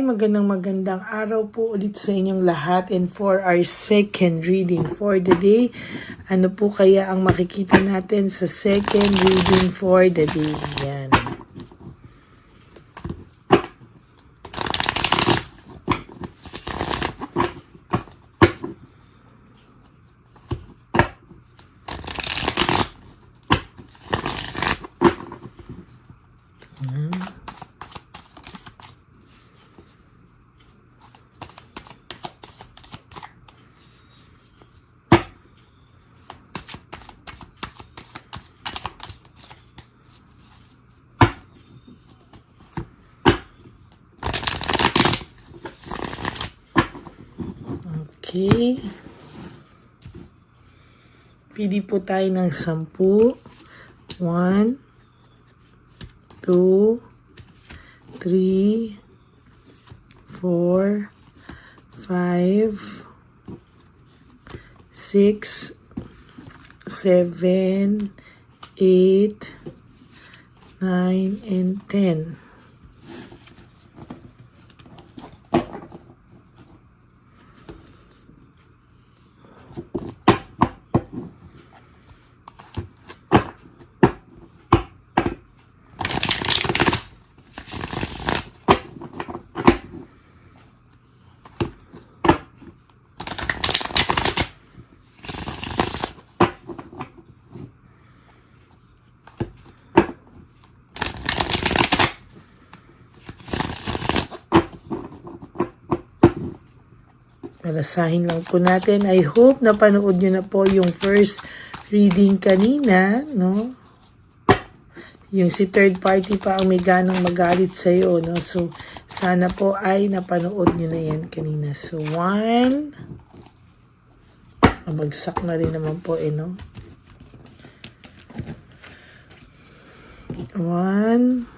magandang araw po ulit sa inyong lahat, and for our second reading for the day, ano po kaya ang makikita natin sa second reading for the day? Yan. Okay. Pili po tayo ng 10. 1, 2, 3, 4, 5, 6, 7, 8, 9, and 10. Malasahin lang po natin. I hope napanood nyo na po yung first reading kanina, no? Yung si third party pa ang may ganang magalit sa'yo, no? So, sana po ay napanood nyo na yan kanina. So, 1. Bagsak na rin naman po, no? 1,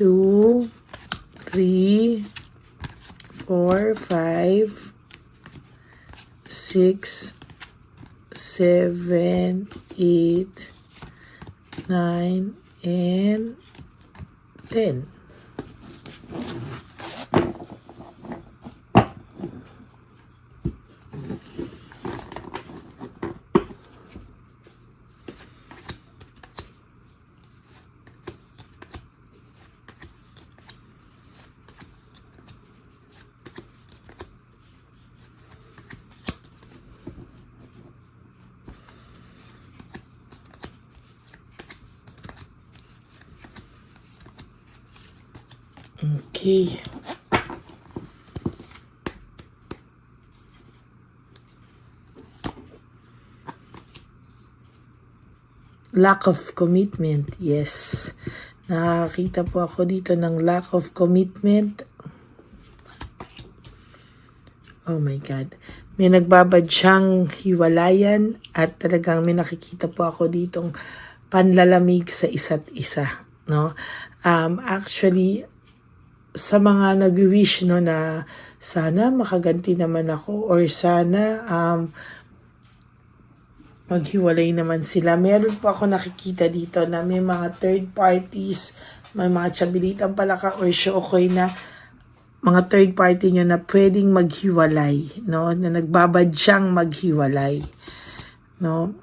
2, 3, 4, 5, 6, 7, 8, 9, and 10. Okay. Lack of commitment. Yes. Nakakita po ako dito ng lack of commitment. Oh my God. May nagbabadyang hiwalayan at talagang may nakikita po ako ditong panlalamig sa isa't isa. No? Actually, sa mga nag-wish, no, na sana makaganti naman ako or sana maghiwalay naman sila. Meron po ako nakikita dito na may mga third parties, may mga Chabilitang Palaka or Shokoy na mga third party nyo na pwedeng maghiwalay, no, na nagbabadyang maghiwalay, no.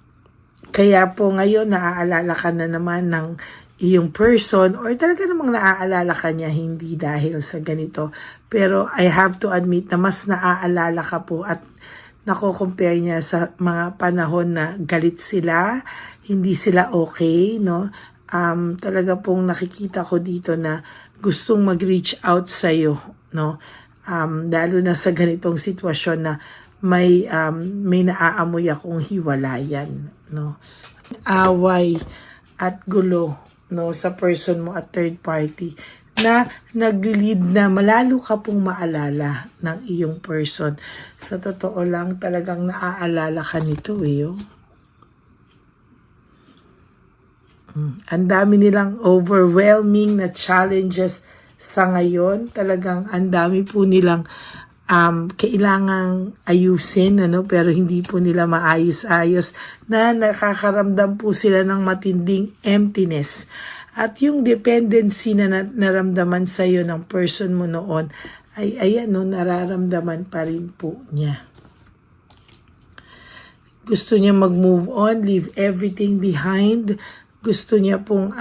Kaya po ngayon naaalala ka na naman ng iyong person or talaga namang naaalala ka niya, hindi dahil sa ganito. Pero I have to admit na mas naaalala ka po at nako-compare niya sa mga panahon na galit sila, hindi sila okay, no? Talaga pong nakikita ko dito na gustong mag-reach out sa'yo, no? Lalo na sa ganitong sitwasyon na may naaamoy akong hiwalayan, no? Away at gulo, no, sa person mo at third party na nag-lead na malalo ka pong maalala ng iyong person. Sa totoo lang, talagang naaalala ka nito, eh. Ang dami nilang overwhelming na challenges sa ngayon. Talagang ang dami po nilang kailangang ayusin, ano, pero hindi po nila maayos-ayos, na nakakaramdam po sila ng matinding emptiness. At yung dependency na naramdaman sa'yo ng person mo noon, ay ayan no, nararamdaman pa rin po niya. Gusto niya mag-move on, leave everything behind. Gusto niya pong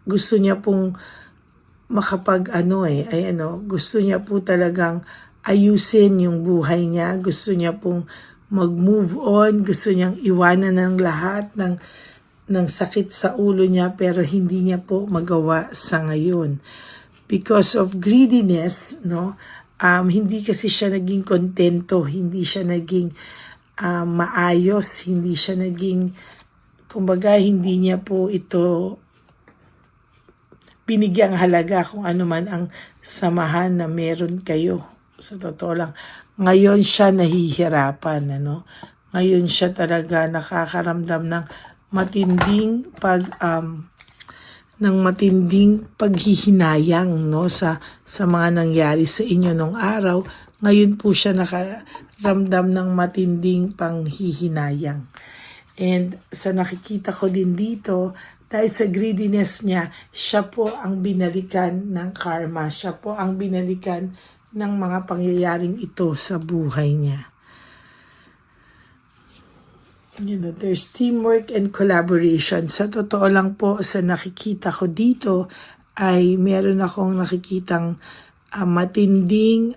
gusto niya po talagang ayusin yung buhay niya. Gusto niya pong mag-move on, gusto niyang iwanan ng lahat ng sakit sa ulo niya, pero hindi niya po magawa sa ngayon. Because of greediness, no? Hindi kasi siya naging kontento, hindi siya naging maayos, hindi siya naging, kumbaga hindi niya po ito binigyang halaga kung ano man ang samahan na meron kayo. Sa totoo lang, ngayon siya nahihirapan, ano? Ngayon siya talaga nakakaramdam ng matinding paghihinayang, no, sa mga nangyari sa inyo nung araw. Ngayon po siya nakaramdam ng matinding panghihinayang. And sa nakikita ko din dito, dahil sa greediness niya, siya po ang binalikan ng karma. Siya po ang binalikan ng mga pangyayaring ito sa buhay niya. You know, there's teamwork and collaboration. Sa totoo lang po, sa nakikita ko dito, ay meron akong nakikitang matinding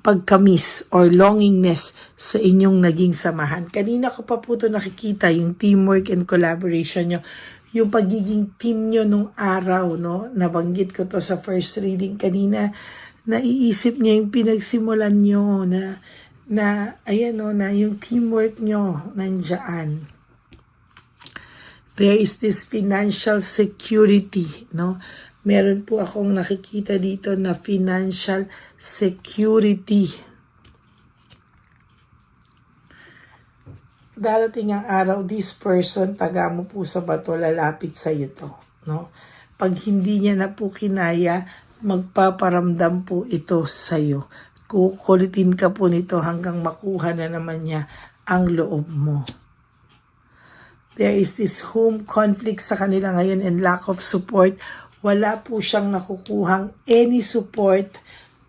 pagkamis or longingness sa inyong naging samahan. Kanina ko pa po ito nakikita, yung teamwork and collaboration nyo, yung pagiging team nyo nung araw, no? Nabanggit ko to sa first reading kanina. Naiisip niya yung pinagsimulan nyo na ayan no, na yung teamwork nyo nandiyan. There is this financial security, no? Meron po akong nakikita dito na financial security. Darating ang araw, this person, taga mo po sa bato, lalapit sa iyo to, no? Pag hindi niya na po kinaya, magpaparamdam po ito sa iyo. Kukulitin ka po nito hanggang makuha na naman niya ang loob mo. There is this home conflict sa kanila ngayon and lack of support. Wala po siyang nakukuhang any support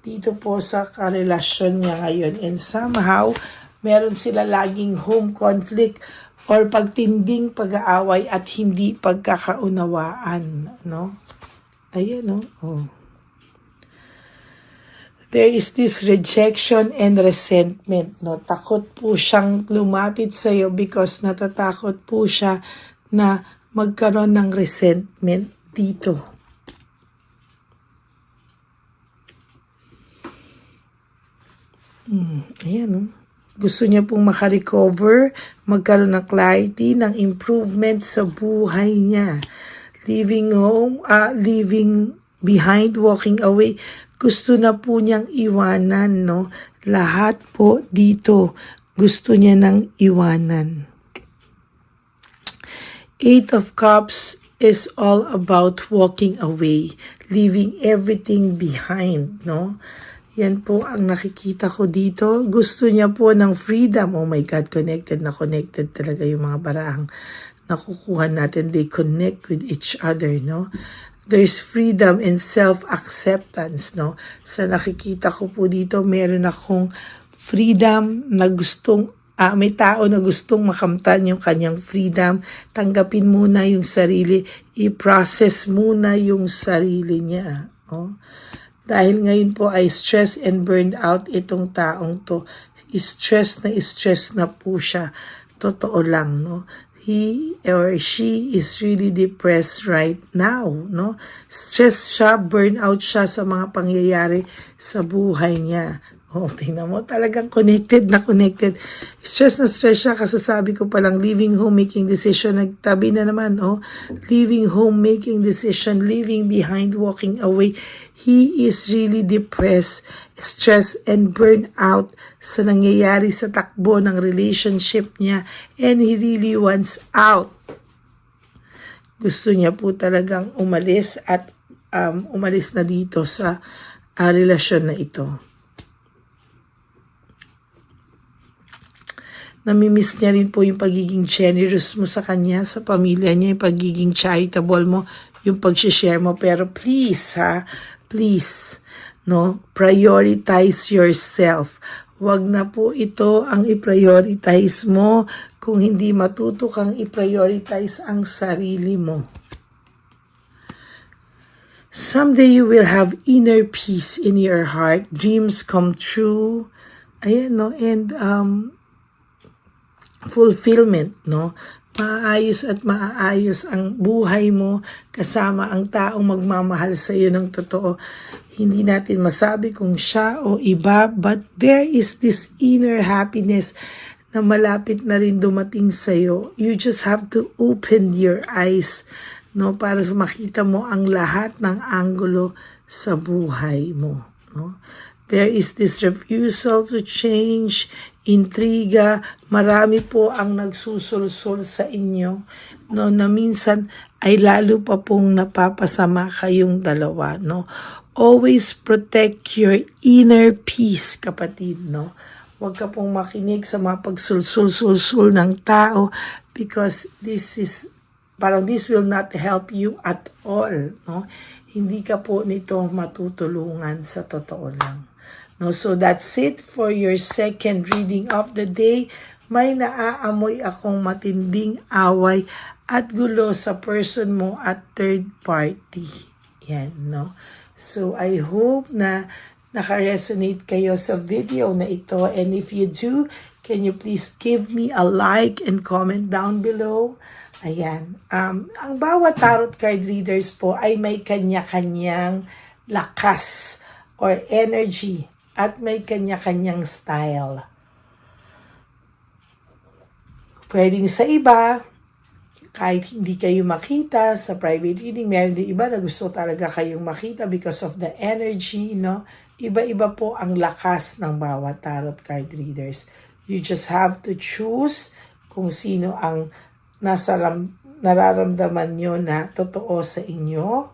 dito po sa karelasyon niya ngayon. And somehow, meron sila laging home conflict or pagtinding pag-aaway at hindi pagkakaunawaan, no? Ayan, no? Oh. There is this rejection and resentment, no? Takot po siyang lumapit sa iyo because natatakot po siya na magkaroon ng resentment dito. Ayan, no? Gusto niya pong makarecover, magkaroon ng clarity, ng improvement sa buhay niya. Leaving home, leaving behind, walking away. Gusto na po niyang iwanan, no? Lahat po dito, gusto niya nang iwanan. Eight of Cups is all about walking away, leaving everything behind, no? Yan po ang nakikita ko dito. Gusto niya po ng freedom. Oh my God, connected talaga yung mga baraang nakukuha natin. They connect with each other, no? There's freedom and self-acceptance, no? Sa nakikita ko po dito, meron akong freedom na gustong, may tao na gustong makamtan yung kanyang freedom. Tanggapin muna yung sarili. I-process muna yung sarili niya, no? Dahil ngayon po ay stress and burned out itong taong to. Stress na po siya. Totoo lang, no? He or she is really depressed right now, no? Stress siya, burn out siya sa mga pangyayari sa buhay niya. Oh, tingnan mo, talagang connected. Stress na stress siya, kasasabi ko palang leaving home, making decision, nagtabi na naman, oh. Leaving home, making decision, leaving behind, walking away. He is really depressed, stressed, and burned out sa nangyayari sa takbo ng relationship niya, and he really wants out. Gusto niya po talagang umalis at umalis na dito sa relasyon na ito. Namimiss niya rin po yung pagiging generous mo sa kanya, sa pamilya niya, yung pagiging charitable mo, yung pag-share mo. Pero please, please, no, prioritize yourself. Wag na po ito ang i-prioritize mo kung hindi matuto kang i-prioritize ang sarili mo. Someday you will have inner peace in your heart, dreams come true, ayan, no, and fulfillment, no, maayos at maaayos ang buhay mo kasama ang taong magmamahal sa iyo ng totoo. Hindi natin masabi kung siya o iba, but there is this inner happiness na malapit na rin dumating sa iyo. You just have to open your eyes, no, para makita mo ang lahat ng anggulo sa buhay mo, no. There is this refusal to change, intriga, marami po ang nagsusulsul sa inyo, no, na minsan ay lalo pa pong napapasama kayong dalawa, no. Always protect your inner peace, kapatid, no. Huwag ka pong makinig sa mga pagsulsul-sulsul ng tao because this will not help you at all, no? Hindi ka po nito matutulungan sa totoo lang. No, so that's it for your second reading of the day. May naaamoy akong matinding away at gulo sa person mo at third party. Yan, no? So I hope na naka-resonate kayo sa video na ito, and if you do, can you please give me a like and comment down below? Ayan. Ang bawat tarot card readers po ay may kanya-kanyang lakas or energy at may kanya-kanyang style. Pwedeng sa iba, kahit hindi kayo makita sa private reading, meron din iba na gusto talaga kayong makita because of the energy, no? Iba-iba po ang lakas ng bawat tarot card readers. You just have to choose kung sino ang nararamdaman nyo na totoo sa inyo.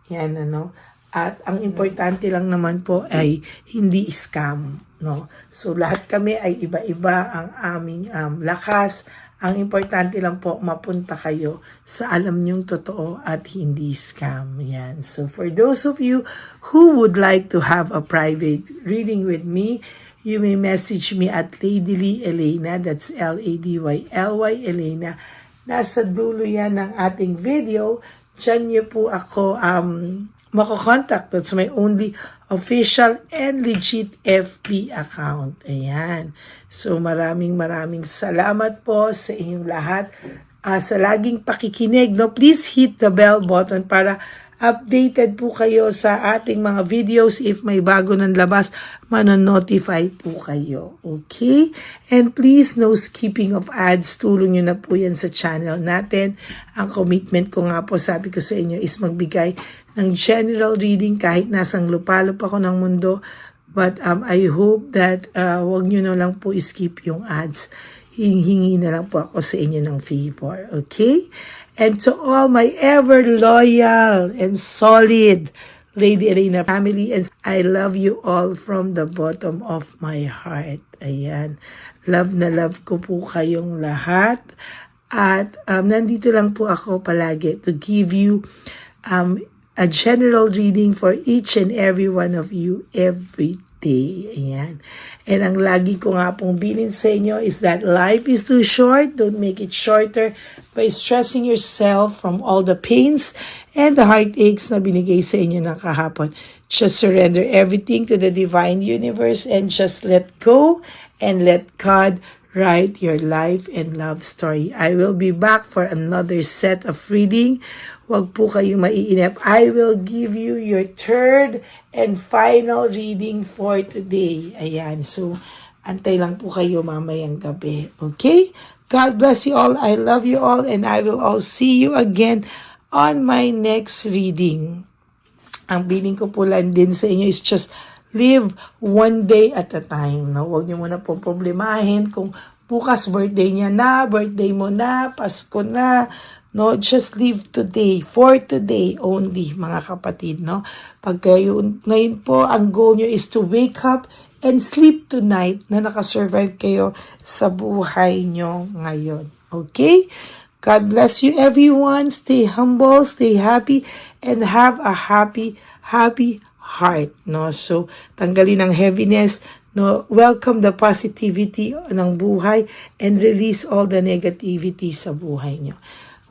Yan, ano. At ang importante lang naman po ay hindi scam, no. So lahat kami ay iba-iba ang aming lakas. Ang importante lang po mapunta kayo sa alam nyong totoo at hindi scam. Yan. So for those of you who would like to have a private reading with me, you may message me at Ladyly Elena, that's Ladyly Elena. Nasa dulo yan ng ating video. Diyan niyo po ako mako-contact. That's my only official and legit FB account. Ayan. So maraming salamat po sa inyong lahat. Sa laging pakikinig. No? Please hit the bell button para updated po kayo sa ating mga videos. If may bago ng labas, manonotify po kayo. Okay? And please, no skipping of ads. Tulong nyo na po yan sa channel natin. Ang commitment ko nga po, sabi ko sa inyo, is magbigay ng general reading kahit nasang lupalop ako ng mundo. But I hope that wag nyo na lang po skip yung ads. Hingi na lang po ako sa inyo ng favor. Okay? And to all my ever loyal and solid Lady Elena family, and I love you all from the bottom of my heart. Ayan. Love na love ko po kayong lahat. At nandito lang po ako palagi to give you a general reading for each and every one of you every day. Ayan. And ang lagi ko nga pong bilin sa inyo is that life is too short. Don't make it shorter by stressing yourself from all the pains and the heartaches na binigay sa inyo ng kahapon. Just surrender everything to the divine universe and just let go and let God write your life and love story. I will be back for another set of reading. Huwag po kayong maiinip. I will give you your third and final reading for today. Ayan. So, antay lang po kayo mamayang gabi. Okay? God bless you all. I love you all. And I will all see you again on my next reading. Ang biling ko po lang din sa inyo is just live one day at a time. No? Huwag niyo muna pong problemahin kung bukas birthday niya na, birthday mo na, Pasko na. No, just live today, for today only, mga kapatid, no? Pag kayo, ngayon po, ang goal nyo is to wake up and sleep tonight na nakasurvive kayo sa buhay nyo ngayon. Okay? God bless you everyone. Stay humble, stay happy, and have a happy heart. No? So, tanggalin ang heaviness. No? Welcome the positivity ng buhay and release all the negativity sa buhay nyo.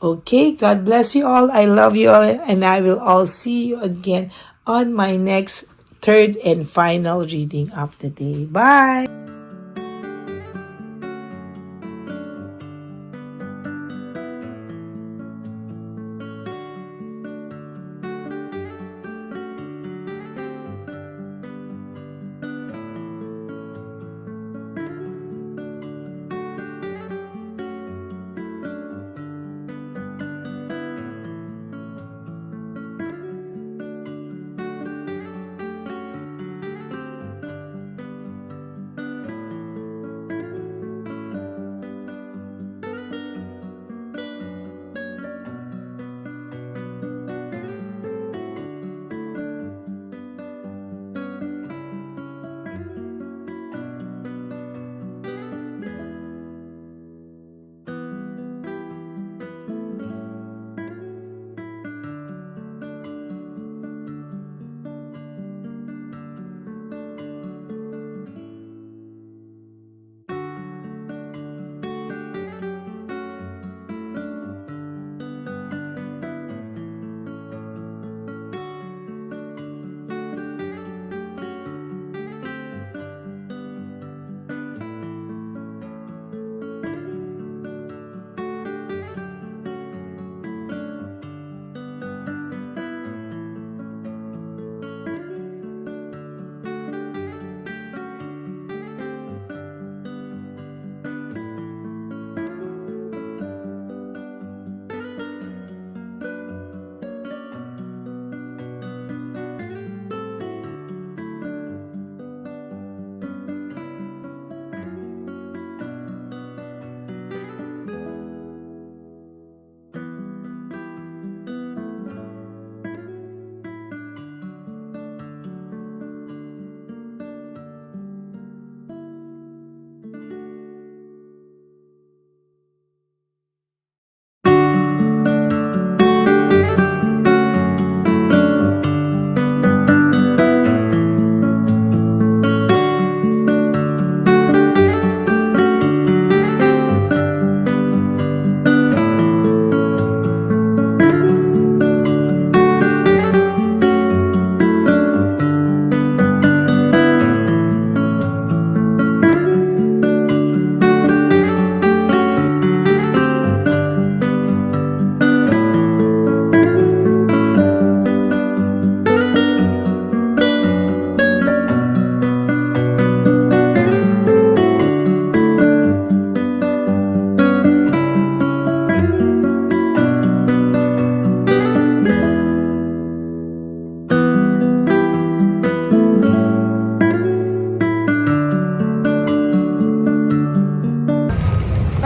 Okay? God bless you all. I love you all, and I will all see you again on my next third and final reading of the day. Bye!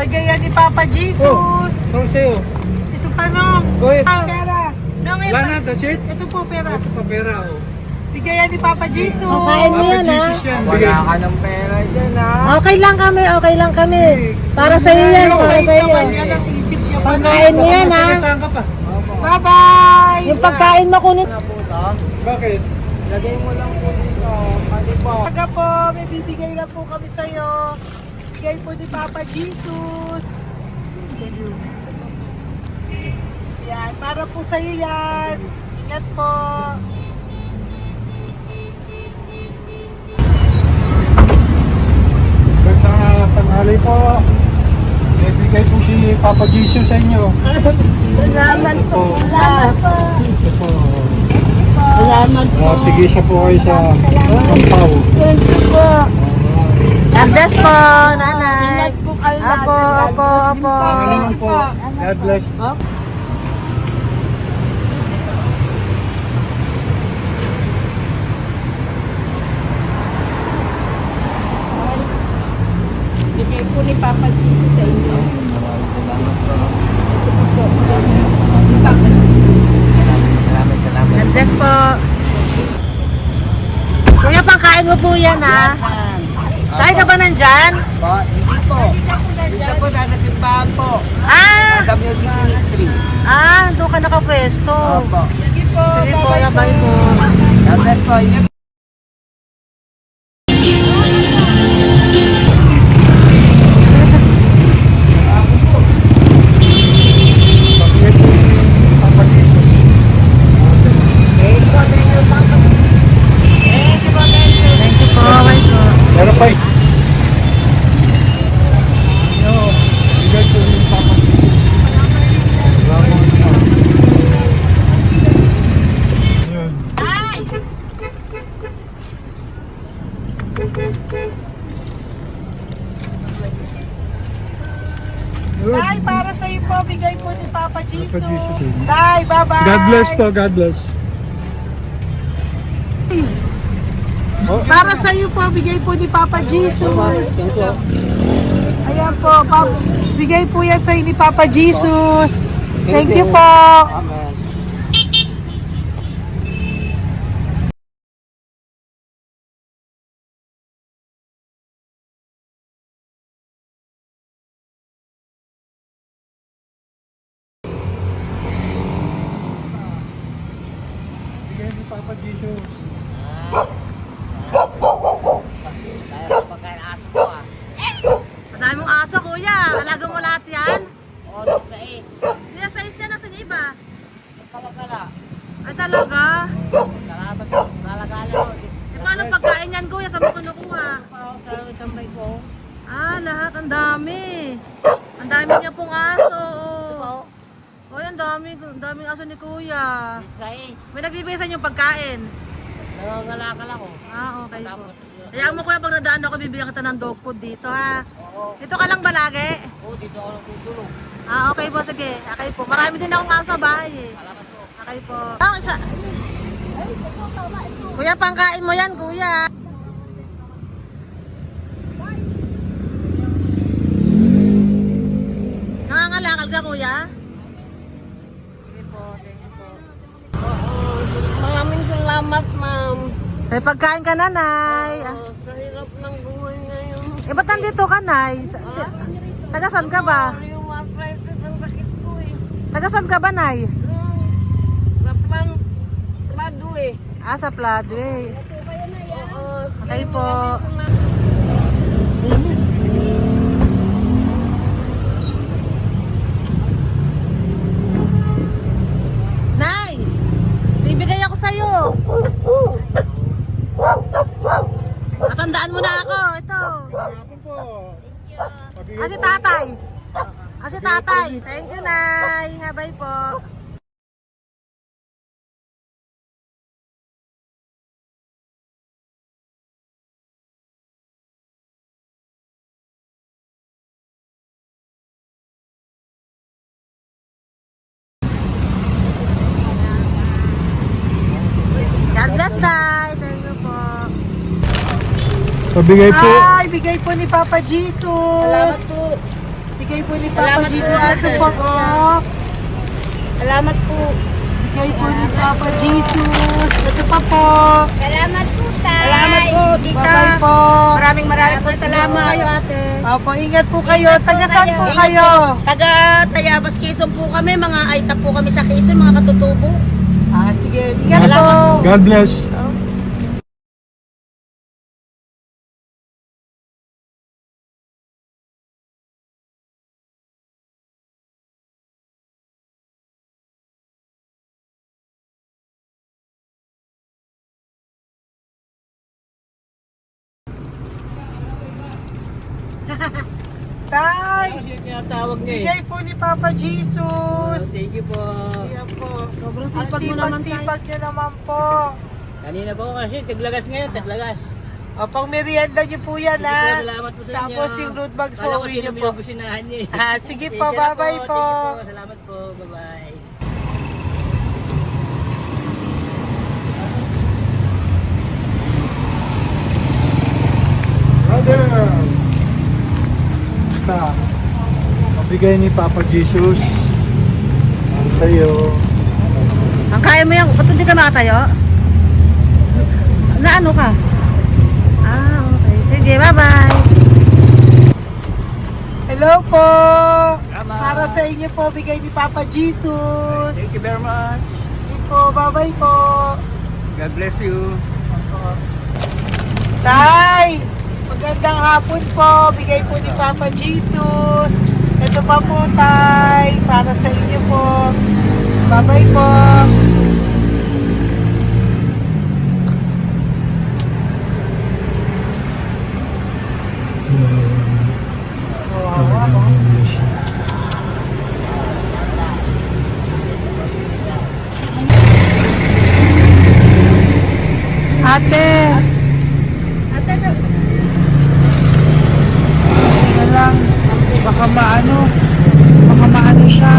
Bigay ni Papa Jesus. How sa'yo? Ito pa no. Go ahead. Pera. Wala na, that's it? Ito po pera. Ito pa pera, oh. Bigay ni Papa Jesus. Kain mo yan, ha? Jesus yan. Wala ka ng pera dyan, ha? Okay lang kami. Para sa iyo yan, para sa iyo. Yan ang isip niya. Pagkain mo yan, ha? Saan ka pa? Bye-bye. Yung pagkain mo kunin. Na po ito. Bakit? Lagay mo lang po dito. Pati po. Taga po, may bibigay lang po kami sa'yo. Bigay po ni Papa Jesus. Yan, para po sa'yo yan. Ingat po. Gandang tanghali po. May bigay po si Papa Jesus sa inyo. Salamat po. Salamat po. Ito po. Salamat po. Sige siya po kayo sa Ampaw. Thank you po. God bless po, nanay. Apo. Ano naman po. God bless. Bigay po ni Papa Jesus sa inyo. Salamat. God bless po. Kuya, pangkain Pagkain mo po yan, ha? Tayo ka ba nandyan? Po, hindi po. Dito po, nanatimbahan po. Ah! Sa Music Ministry. Doon ka nakapwesto. Opo. Sige po, labay mo. Dapat po, ingat. Pabigay po ni Papa Jesus. Thank you po, bye po. Meron pa bigay po ni Papa Jesus. Yun. Yun. Tay, para sa iyo po, bigay po ni Papa Jesus. Papa Jesus, eh. Tay, bye-bye. God bless po, God bless. Para sa iyo po, bigay po ni Papa Jesus. Ayan po, bigay po yan sa ni Papa Jesus. Thank you po. Amen. Bigay ni Papa Jesus. Madami mong aso, kuya. Alaga mo lahat yan? O, nagkait. Hindi na size yan. Nasaan yung iba? Kalagala. Ay, talaga? Salamat po. Kalagala po. Paano pagkain yan, kuya? Saan mo kinukuha? Sa tambay ko. Lahat. Ang dami. Ang dami niya pong aso. Oy, ang daming aso ni kuya. Sais. May nagbibigay sa inyo pagkain. Nangangalakal ako. Okay po. Tapos, Kaya mo kuya, pag nadaan ako, bibigyan kita ng dog food dito, ha? oo. Dito ka lang ba lagi? Dito ako lang tutulog. Okay po, sige. Okay po. Marami din akong aso sa bahay, eh. Salamat po. Okay po. Kuya, pangkain mo yan, kuya. Nangangalakal ka, kuya? Sige po, thank you po. Maraming salamat, ma'am. May pagkain ka, nanay. Sa hirap ng buhay ngayon. Ba't nandito ka, nay? Tagasan ka ba? Yung arthritis ang sakit ko eh. Tagasan ka ba, nay? Sa plado eh. Sa Pladway. Oo. Okay po. Nay! Bibigay ako sa'yo. Matandaan mo na ako. Ito. Hapon po. Pabigay Si po. tatay. Si tatay. Thank you, Nay. Habay po. God bless, Nay. Thank you po. Pabigay po. Ay, bigay po ni Papa Jesus. Salamat po. Bigay po ni Papa Salamat Jesus. po, Ito ate. po ko. Salamat po. Bigay po ni Papa Jesus. Ito pa po. Salamat po, tay. Salamat po, Bye-bye po. Maraming po salamat. Kayo, ate. Opo, ingat po kayo. Tagasan po kayo. Taga Tayabas, Quezon po kami. Mga aita po kami sa Quezon, mga katutubo. Sige, ingat po. God bless. Tay, Tinatawag niya eh. bigay po ni Papa Jesus. Thank you po. Ayan po. Sobrang Ang sipag mo naman, tay. sipag niyo naman po. Kanina po kasi, taglagas ngayon, taglagas. Pang merienda niyo po yan, Sige po, ha. salamat po sa inyo. Tapos yung road bags po, Kala ko uwi sino niyo po. binubusinahan niya eh. Sige Thank po, you na bye-bye po. Thank you po, salamat po, bye-bye. Brother. Basta. Pabigay ni Papa Jesus. Ang sa'yo. Ang kaya mo yan. Ba't hindi ka makatayo? Na ano ka? Sige, bye-bye. Hello po! Para sa inyo po, bigay ni Papa Jesus. Thank you very much. Hindi po, bye-bye po. God bless you. Tay! Magandang hapon po. Bigay po ni Papa Jesus. Ito pa po, Tay. Para sa inyo po. Bye-bye po. Kawawa, no? Ate! Ate, Teka lang, baka maano siya.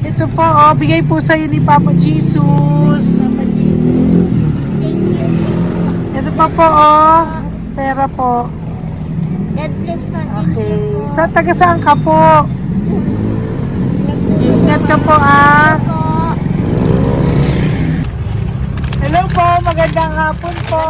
Ito po, oh, bigay po sa'yo ni Papa Jesus. Ito pa po, oh, pera po. God bless pa. Okay, taga saan ka po? Sige, ingat ka po, ah. Hello po, magandang hapon po.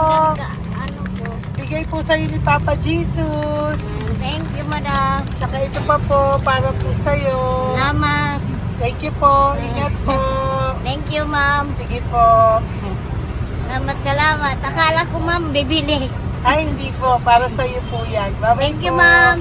Ano po? Bigay po sa'yo ni Papa Jesus. Thank you, madam. Tsaka ito pa po, para po sa'yo. Salamat. Thank you po. Ingat po. Thank you, ma'am. Sige po. Salamat. Akala ko, ma'am, bibili. Ay, hindi po. Para sa iyo po yan. Bye-bye Thank you, po. ma'am.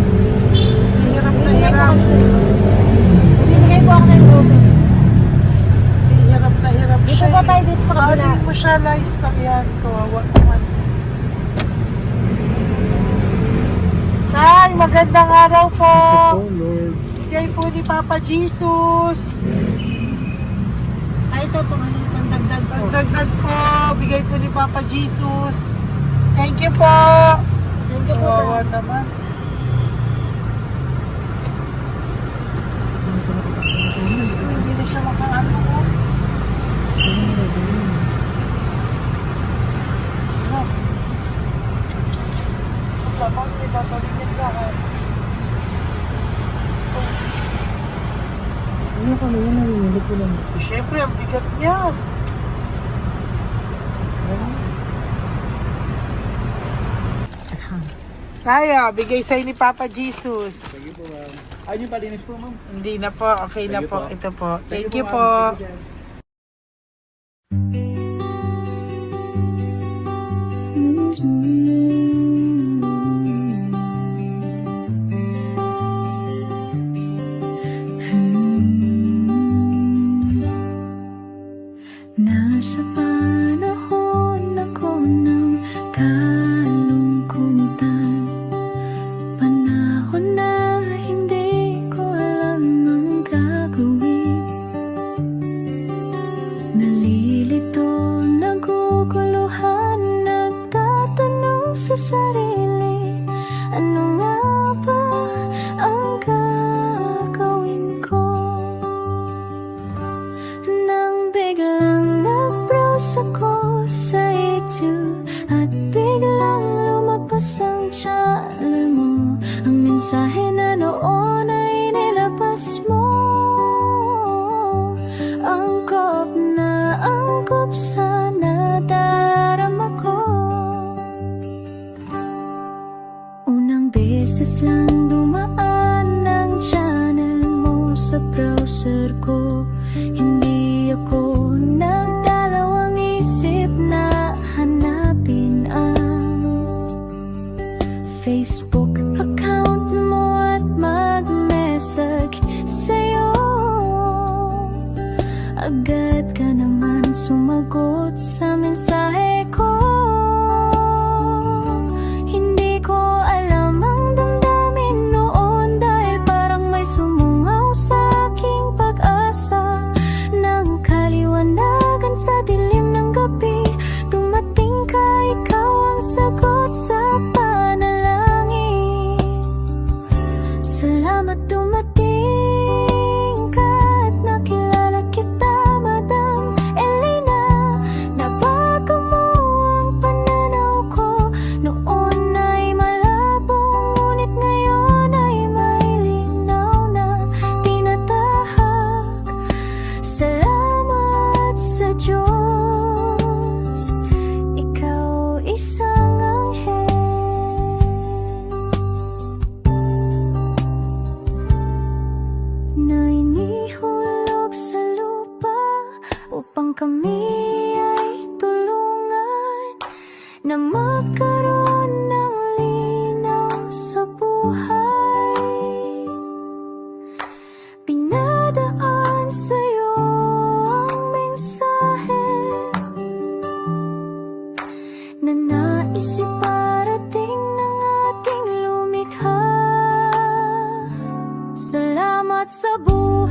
Hirap na hirap. Bibigay po ako ng buso. Hirap na hirap Dito siya. po tayo, dito sa kabila. Bawalin mo siya, Lice, pa yan. Kawawa naman. Tay, magandang araw po. Lord. Bigay po ni Papa Jesus. Ay, ito po, ano yung pandagdag po. Pagdagdag po, bigay po ni Papa Jesus. Thank you po. Thank you po, Kawawa sir. naman. Diyos ko, hindi na siya makaano ko. Lamang, may tatalingin ka ha. Ano kami yan, narinig ko lang. Siyempre, ang bigat niyan. Kaya, bigay sa'yo ni Papa Jesus. Thank you po, ma'am. Ayun yung palinis po, ma'am. Hindi na po, okay na Thank you po. po. Ito po. Thank you po. ma'am. Thank you, sir. Nasa panahon ako ng kalungkutan, panahon na hindi ko alam ang gagawin. Nalilito, naguguluhan, nagtatanong sa sarili, ano nga ba ang gagawin ko? Nang biglang nag-browse ako sa YouTube at biglang lumabas ang channel mo, ang mensahe na noon ay nilabas mo. Angkop sa nadarama ko. Unang beses lang dumaan ang channel mo sa browser ko. Hindi ako nagdalawang isip na hanapin ang Facebook account mo at mag-message sa'yo. Agad ka naman sumagot sa mensahe ko. Hindi ko alam ang damdamin noon dahil parang may sumungaw sa aking pag-asa. Nang kaliwanagan sa dilim ng gabi, dumating ka, ikaw ang sagot sa panalangin. Salamat dumating ka at nakilala kita, madam. salamat sa buhay.